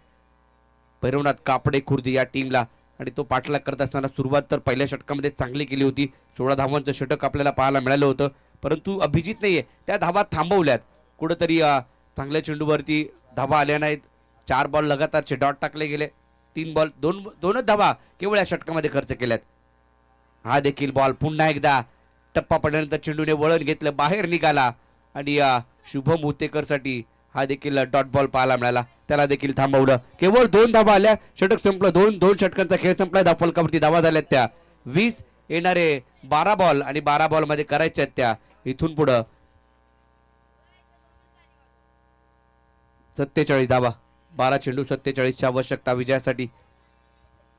भैरवनाथ कापडे खुर्द या टीमला आणि तो पाठलाग करत असताना सुरुवात तर पहिल्या षटकामध्ये चांगली केली होती. 16 धावांचं षटक आपल्याला पाहायला मिळालं होतं, परंतु अभिजित नाहीये त्या धावा थांबवल्यात. कुठंतरी चांगल्या चेंडूवरती धावा आल्या नाहीत. 4 बॉल लगातारचे डॉट टाकले गेले. 3 बॉल 2च धावा केवळ या षटकामध्ये खर्च केल्यात. हा देखील बॉल पुन्हा एकदा टप्पा पडल्यानंतर चेंडूने वळण घेतलं, बाहेर निघाला आणि शुभम हुतेकर साठी हा देखील डॉट बॉल पाहायला मिळाला. त्याला देखील थांबवलं. केवळ 2 धावा आल्या. षटक संपलं. 2 षटकांचा खेळ संपला. धावफलकावरती धावा झाल्यात त्या 20. येणारे 12 बॉल आणि 12 बॉल मध्ये करायच्या त्या इथून पुढं 47 धावा. 12 चेंडू 47 ची आवश्यकता विजयासाठी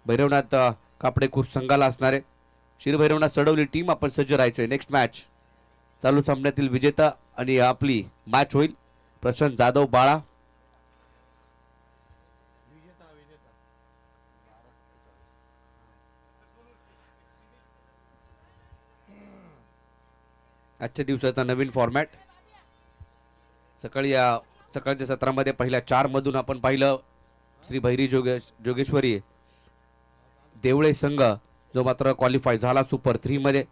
भैरवनाथ कापडे खुर्द संघाला असणार आहे. श्री भैरवनाथ सडवली टीम आपण सज्ज राहायचोय. नेक्स्ट मॅच चालू सामन्यातील विजेता आणि आपली मॅच होईल प्रशांत जाधव बाळा. आजच्या दिवसाचा नवीन फॉर्मॅट. सकाळच्या सत्रामध्ये पहिल्या 4 मधून आपण पाहिलं श्री भैरी जोगेश्वरी देवळे संघ जो मात्र क्वालिफाय झाला सुपर 3 मध्ये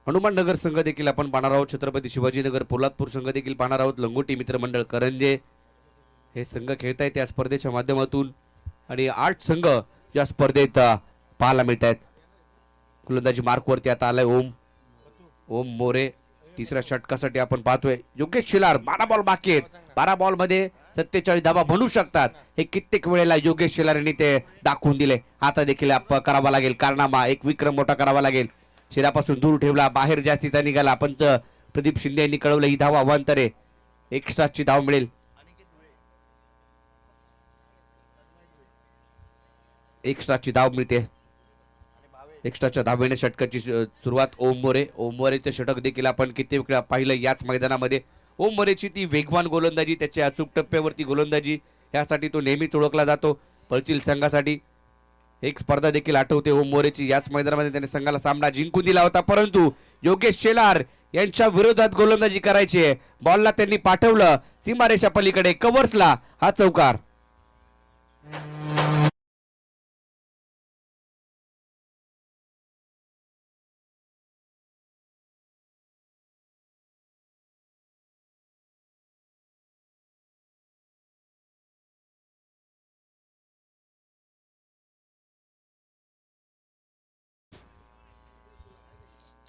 हनुमाननगर संघ देखील आपण पाहणार आहोत. छत्रपती शिवाजीनगर पोलादपूर संघ देखील पाहणार आहोत. लंगोटी मित्रमंडळ करंजे हे संघ खेळत आहेत या स्पर्धेच्या माध्यमातून आणि 8 संघ या स्पर्धेत पाहायला मिळत आहेत. गोलंदाजी मार्कवरती आता आलाय ओम मोरे. तिसऱ्या षटकासाठी आपण पाहतोय योगेश शिलार. 12 बॉल बाकी आहेत. 12 बॉल मध्ये 47 धावा बनू शकतात हे कित्येक वेळेला योगेश शिलार यांनी ते दाखवून दिले. आता देखील करावा लागेल कारनामा, एक विक्रम मोठा करावा लागेल. शिरापासून दूर ठेवला, बाहेर जास्तीचा निघाला. पंच प्रदीप शिंदे यांनी कळवलं ही धावा अवांतरे, एक्स्ट्राची धाव मिळेल. एक्स्ट्राची धाव मिळते. एक्स्ट्राच्या धावेने षटकाची सुरुवात ओम मोरेचे षटक देखील आपण किती वेळा पाहिलं याच मैदानामध्ये. ओम मोरेची ती वेगवान गोलंदाजी, त्याच्या अचूक टप्प्यावरती गोलंदाजी, यासाठी तो नेहमीच ओळखला जातो. पळचील संघासाठी एक स्पर्धा देखील आठवते ओम मोरेची. याच मैदानामध्ये त्याने संघाला सामना जिंकून दिला होता, परंतु योगेश शेलार यांच्या विरोधात गोलंदाजी करायची आहे. बॉलला त्यांनी पाठवलं सीमारेषा पलीकडे, कव्हर्सला हा चौकार.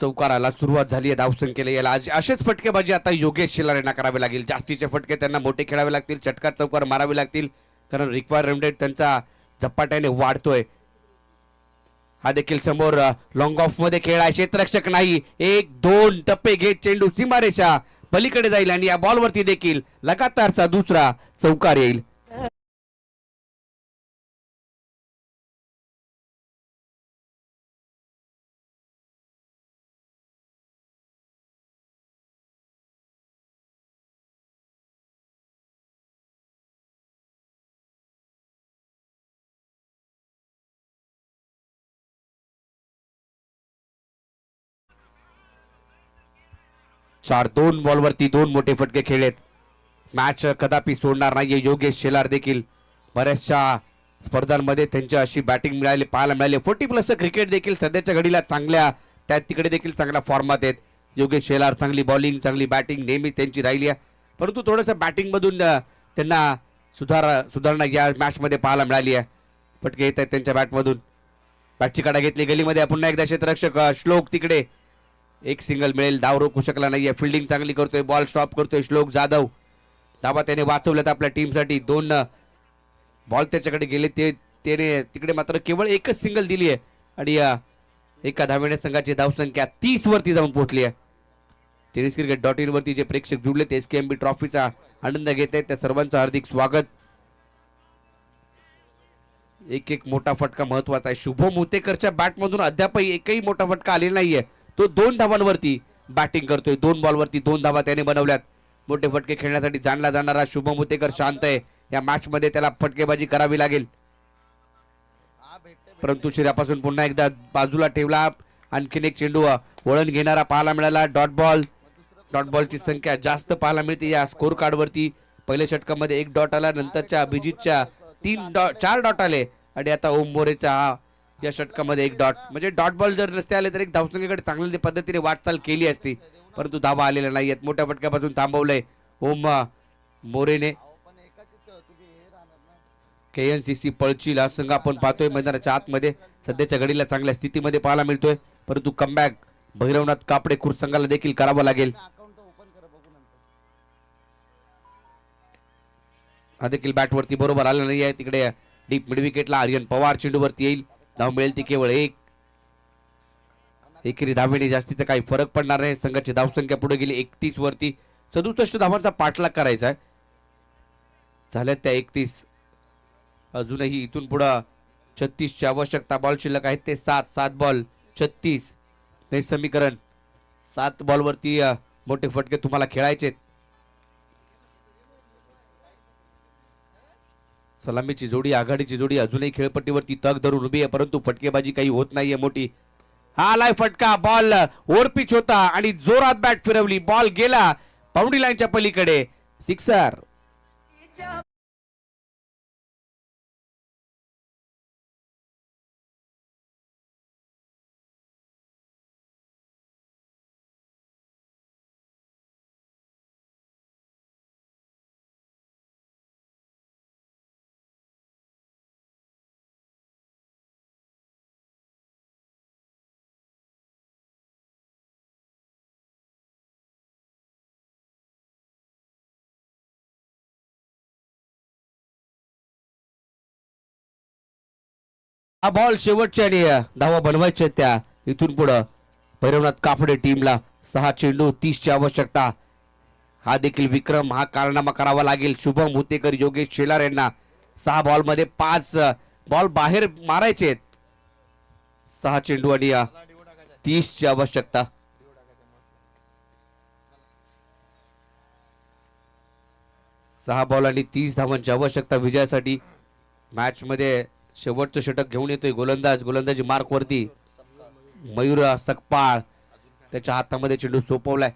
चौकाराला सुरुवात झाली आहे धावसंख्येला. याला असेच फटकेबाजी आता योगेश शेलार यांना करावे लागेल. जास्तीचे फटके त्यांना मोठे खेळावे लागतील, चटका चौकार मारावे लागतील, कारण रिक्वायर रन रेट त्यांचा झपाट्याने वाढतोय. हा देखील समोर लॉंग ऑफ मध्ये खेळ आहे, क्षेत्ररक्षक नाही. 1-2 टप्पे घेत चेंडू सीमारेषा पलीकडे जाईल आणि या बॉलवरती देखील लगातारचा दुसरा चौकार येईल. चार 2 बॉलवरती 2 मोठे फटके खेळलेत. मॅच कदापि सोडणार नाहीये योगेश शेलार देखील. बऱ्याचशा स्पर्धांमध्ये त्यांच्या अशी बॅटिंग पाहायला मिळाली. 40+ क्रिकेट देखील सध्याच्या घडीला चांगल्या, त्या तिकडे देखील चांगल्या फॉर्मात आहेत. योगेश शेलार चांगली बॉलिंग, चांगली बॅटिंग नेहमी त्यांची राहिली आहे, परंतु थोडंसं बॅटिंग मधून त्यांना सुधारणा या मॅच मध्ये पाहायला मिळाली आहे. फटके येत आहेत त्यांच्या बॅटमधून. बॅटची काढा घेतली गलीमध्ये. पुन्हा एकदा क्षेत्ररक्षक श्लोक तिकडे, एक सिंगल मिळेल. धाव रोखू शकला नाहीये. फिल्डिंग चांगली करतोय, बॉल स्टॉप करतोय श्लोक जाधव. धावा त्याने वाचवल्यात आपल्या टीमसाठी. 2 बॉल त्याच्याकडे गेले, त्याने तिकडे मात्र केवळ एकच सिंगल दिली आहे आणि एका धावेने संघाची धावसंख्या 30 वरती जाऊन पोहोचली आहे. टेनिस क्रिकेट.in वरती जे प्रेक्षक जुडले ते SKMB ट्रॉफीचा आनंद घेत आहेत, त्या सर्वांचं हार्दिक स्वागत. एक मोठा फटका महत्वाचा आहे. शुभम मुतेकरच्या बॅटमधून अद्यापही एकही मोठा फटका आलेला नाहीये. तो 2 धावांवरती बॅटिंग करतोय. 2 बॉलवरती 2 धावा त्याने बनवल्यात. मोठे फटके खेळण्यासाठी जाणला जाणारा शुभम मुतेकर शांत आहे. या मॅच मध्ये त्याला फटकेबाजी करावी लागेल, परंतु शिरापासून पुन्हा एकदा बाजूला ठेवला. आणखीन एक चेंडू वळण घेणारा पाहायला मिळाला. डॉट बॉलची संख्या जास्त पाहायला मिळते या स्कोर कार्ड वरती. पहिल्या षटकामध्ये 1 डॉट आला, नंतरच्या अभिजितच्या 4 डॉट आले आणि आता ओम मोरेचा या षटकामध्ये 1 डॉट. म्हणजे डॉट बॉल जर नसते आले तर एक धावसंख्येकडे चांगल्या पद्धतीने वाटचाल केली असती, परंतु धावा आलेल्या नाहीयेत. मोठ्या फटक्यापासून थांबवलंय ओम मोरेने. KNCC पळचील हा संघ आपण पाहतोय मैदानाच्या आतमध्ये सध्याच्या घडीला चांगल्या स्थितीमध्ये पाहायला मिळतोय, परंतु कमबॅक भैरवनाथ कापडे खुर्द संघाला देखील करावा लागेल. हा देखील बॅटवरती बरोबर आला नाही आहे. तिकडे डीप मिड विकेटला आर्यन पवार चेंडूवरती येईल. धाव मिळेल ती केवळ 1. एकेरी धावेने जास्तीचा काही फरक पडणार नाही. संघाची धावसंख्या पुढे गेली 31 वरती. 67 धावांचा पाठलाग करायचा आहे. झाल्यात त्या 31. अजूनही इथून पुढे 36 ची आवश्यकता. बॉल शिल्लक आहेत ते 7 बॉल 36. हे समीकरण 7 बॉलवरती मोठे फटके तुम्हाला खेळायचे. सलामीची जोडी, आघाडीची जोडी अजूनही खेळपट्टीवरती तग धरून उभी आहे, परंतु फटकेबाजी काही होत नाहीये मोठी. हा आलाय फटका. बॉल ओव्हरपिच होता आणि जोरात बॅट फिरवली. बॉल गेला बाउंड्री लाईनच्या पलीकडे. सिक्सर. हा बॉल शेवटच्या आणि धावा बनवायच्या त्या इथून पुढं भैरवनाथ काफडे टीमला 6 चेंडू 30 ची आवश्यकता. हा देखील विक्रम, हा कारनामा करावा लागेल शुभम हुतेकर योगेश शेलार यांना. 6 बॉल मध्ये 5 बॉल बाहेर मारायचे. 6 चेंडू आणि 30 ची आवश्यकता. सहा बॉल आणि 30 धावांची आवश्यकता विजयासाठी. मॅच मध्ये शेवटचं षटक घेऊन येतोय गोलंदाजी मार्क वरती मयूर सकपाळ. त्याच्या हातामध्ये चेंडू सोपवलाय.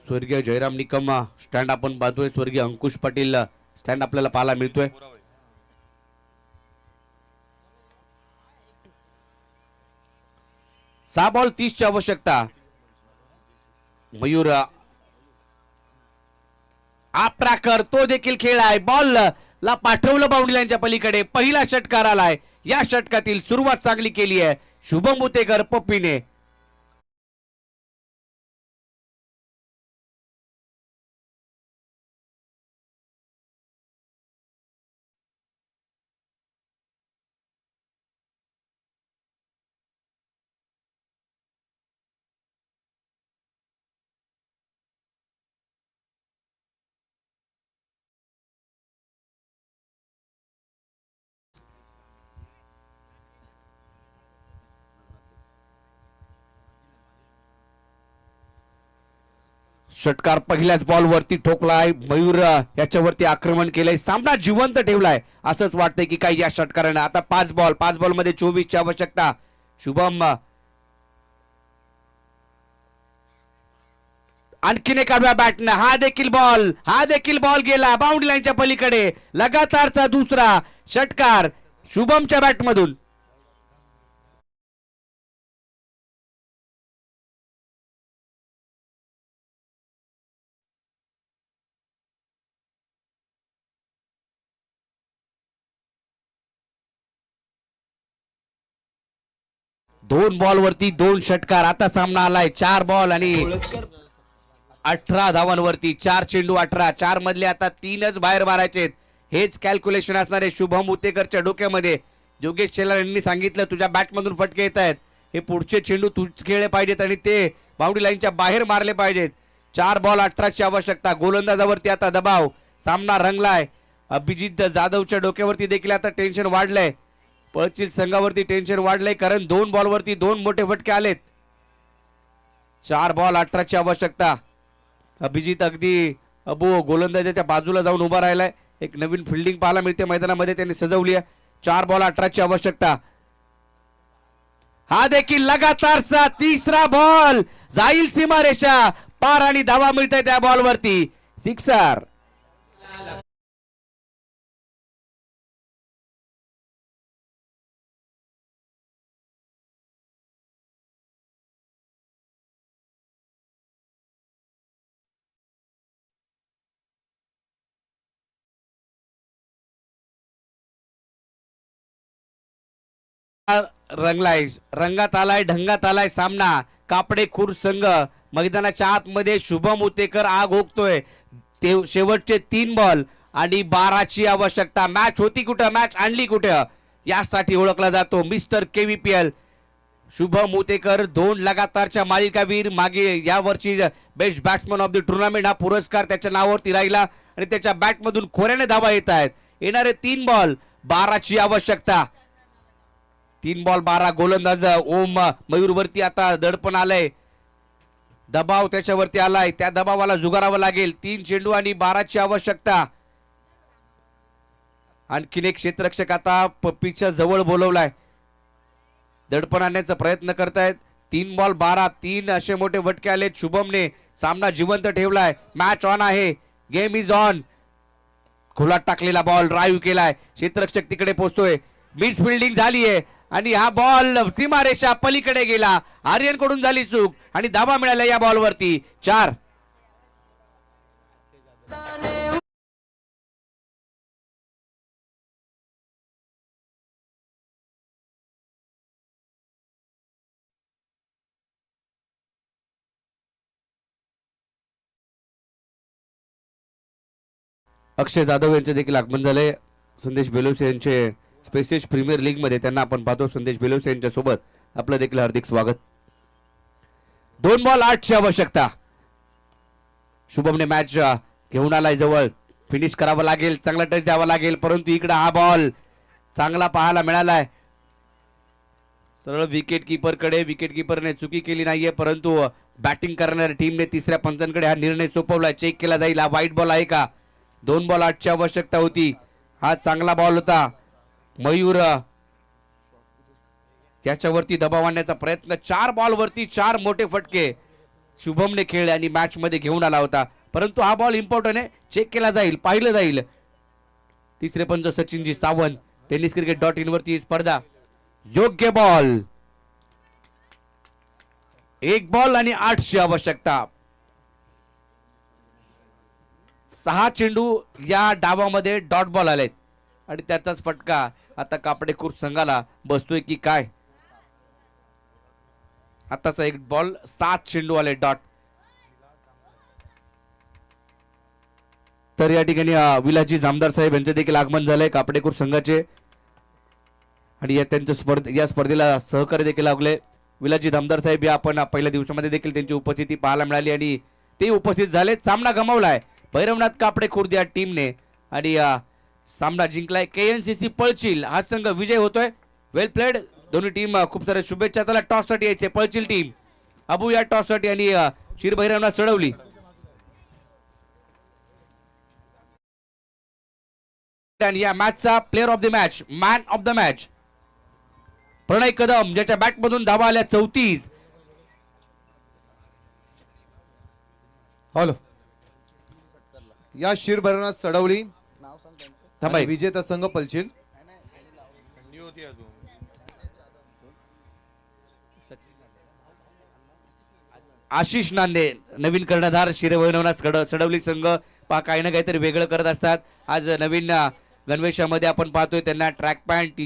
स्वर्गीय जयराम निकम स्टँड आपण पाहतोय. स्वर्गीय अंकुश पाटील स्टँड आपल्याला पाहायला मिळतोय. सहा बॉल 30 ची आवश्यकता. मयूर आप्राकर तो देखील खेळाय. बॉल ला पाठवलं बाउंड्री लाईनच्या पलीकडे. पहिला षटकार आलाय. या षटकातील सुरुवात चांगली केली आहे शुभम हुतेकर पप्पीने. षटकार पहिल्याच बॉल वरती ठोकलाय. मयूर याच्यावरती आक्रमण केलंय. सामना जिवंत ठेवलाय असंच वाटतंय की काही या षटकारानं. आता 5 बॉल मध्ये 24 ची आवश्यकता. शुभम आणखीन एक आडव्या बॅटनं. हा देखील बॉल गेला बाउंड्री लाईनच्या पलीकडे. लगातारचा दुसरा षटकार शुभमच्या बॅटमधून. दोन बॉल वरती 2 षटकार. आता सामना आलाय 4 बॉल आणि 18 धावांवरती. 4 चेंडू 18. 4 मधले आता 3च बाहेर मारायचे. हेच कॅल्क्युलेशन असणार आहे शुभम हुतेकरच्या डोक्यामध्ये. योगेश शेलार यांनी सांगितलं तुझ्या बॅटमधून फटके येत आहेत. हे पुढचे चेंडू तूच खेळले पाहिजेत आणि ते बाउंड्री लाईनच्या बाहेर मारले पाहिजेत. 4 बॉल 18 ची आवश्यकता. गोलंदाजावरती आता दबाव. सामना रंगलाय. अभिजित जाधवच्या डोक्यावरती देखील आता टेन्शन वाढलंय. पळचिल संघावरती टेन्शन वाढलंय कारण 2 बॉलवरती 2 मोठे फटके आलेत. 4 बॉल 18 ची आवश्यकता. अभिजित अगदी अबू गोलंदाजाच्या बाजूला जाऊन उभा राहिलाय. एक नवीन फिल्डिंग पाहायला मिळते मैदानामध्ये त्यांनी सजवली आहे. 4 बॉल 18 ची आवश्यकता. हा देखील लगातारचा तिसरा बॉल जाईल सीमारेषा पार आणि धावा मिळते त्या बॉलवरती. सिक्सर. रंगलाय, रंगात आलाय, ढंगात आलाय सामना. कापडे खुर्द संघ मैदानाच्या आतमध्ये शुभम हुतेकर आग ओकतोय. ते शेवटचे 3 बॉल आणि 12 ची आवश्यकता. मॅच होती कुठं, मॅच आणली कुठं, यासाठी ओळखला जातो मिस्टर केव्हीपीएल शुभम हुतेकर. 2 लगातारच्या मालिकावीर. मागे या वर्षी best batsman of the tournament हा पुरस्कार त्याच्या नावावरती राहिला आणि त्याच्या बॅटमधून खोऱ्याने धावा येत आहेत. येणारे 3 बॉल 12 ची आवश्यकता. 3 बॉल 12. गोलंदाज ओम मयूर वरती आता दडपण आलंय. दबाव त्याच्यावरती आलाय. त्या दबावाला जुगारावं लागेल. 3 चेंडू आणि 12 ची आवश्यकता. आणखीन एक क्षेत्ररक्षक आता पप्पीच्या जवळ बोलवलाय. दडपण आणण्याचा प्रयत्न करतायत. 3 बॉल 12. 3 असे मोठे फटके आलेत शुभमने. सामना जिवंत ठेवलाय. मॅच ऑन आहे. Game is on. खुला टाकलेला बॉल ड्राईव्ह केलाय. क्षेत्ररक्षक तिकडे पोहोचतोय. मिस फिल्डिंग झालीये आणि हा बॉल सीमारेषा पलीकडे गेला. आर्यन कडून झाली चूक आणि धावा मिळाल्या या बॉलवरती. 4. अक्षय जाधव यांचे देखील आगमन झाले. संदेश बेलोसे यांचे स्पेसिस प्रीमियर लीग मध्ये त्यांना आपण पाहतो. संदेश बेलोसे यांच्या सोबत आपलं देखील हार्दिक स्वागत. 2 बॉल 8 ची आवश्यकता. शुभमने मॅच घेऊन आलाय जवळ. फिनिश करावं लागेल, चांगला टच द्यावा लागेल, परंतु इकडे हा बॉल चांगला पाहायला मिळालाय. सरळ विकेट कीपरकडे. विकेट कीपरने चुकी केली नाहीये, परंतु बॅटिंग करणाऱ्या टीमने तिसऱ्या पंचांकडे हा निर्णय सोपवलाय. चेक केला जाईल हा वाईट बॉल आहे का. 2 बॉल 8 ची आवश्यकता होती. हा चांगला बॉल होता. मयूर त्याच्यावरती दबाव आणण्याचा प्रयत्न. 4 बॉल वरती 4 मोठे फटके शुभमने खेळले आणि मॅच मध्ये घेऊन आला होता, परंतु हा बॉल इम्पॉर्टंट आहे. चेक केला जाईल, पाहिलं जाईल. तिसरे पंच सचिनजी सावंत. tenniscricket.in वरती ही स्पर्धा. योग्य बॉल. 1 बॉल आणि 8 ची आवश्यकता. 6 चेंडू या डावामध्ये डॉट बॉल आलेत आणि त्याचाच फटका आता कापडे खुर्द संघाला बसतोय की काय. आताचा 1 बॉल 7 चेंडू आले डॉट. तर या ठिकाणी विलाजी जामदार साहेब यांचे देखील आगमन झालंय कापडे खुर्द संघाचे आणि या स्पर्धेला सहकार्य देखील लागले. विलाजी जामदार साहेब या आपण पहिल्या दिवसामध्ये देखील त्यांची उपस्थिती पाहायला मिळाली आणि ते उपस्थित झाले. सामना गमावलाय भैरवनाथ कापडे खुर्द या टीमने आणि सामना जिंकलाय. KNCC पळचिल हा संघ विजय होतोय. वेल प्लेड. दोन्ही टीम खूप साऱ्या शुभेच्छा. त्याला टॉस साठी यायचे. पळचिल टीम अबू या टॉस साठी आणि शिर भैरवनाथ चढवली. आणि या मॅचचा player of the match, man of the match Pranay Kadam, ज्याच्या बॅट मधून धावा आल्या 34. हॅलो. या शिर भैरवनाथ चढवली आणि विजेता संघ पलचिल. आशिष नांदे नवीन कर्णधार शिर भैरवनाथ चढवली संघ. पहा काही ना काहीतरी वेगळं करत असतात. आज नवीन गणवेशामध्ये आपण पाहतोय त्यांना ट्रॅक पॅन्ट, टी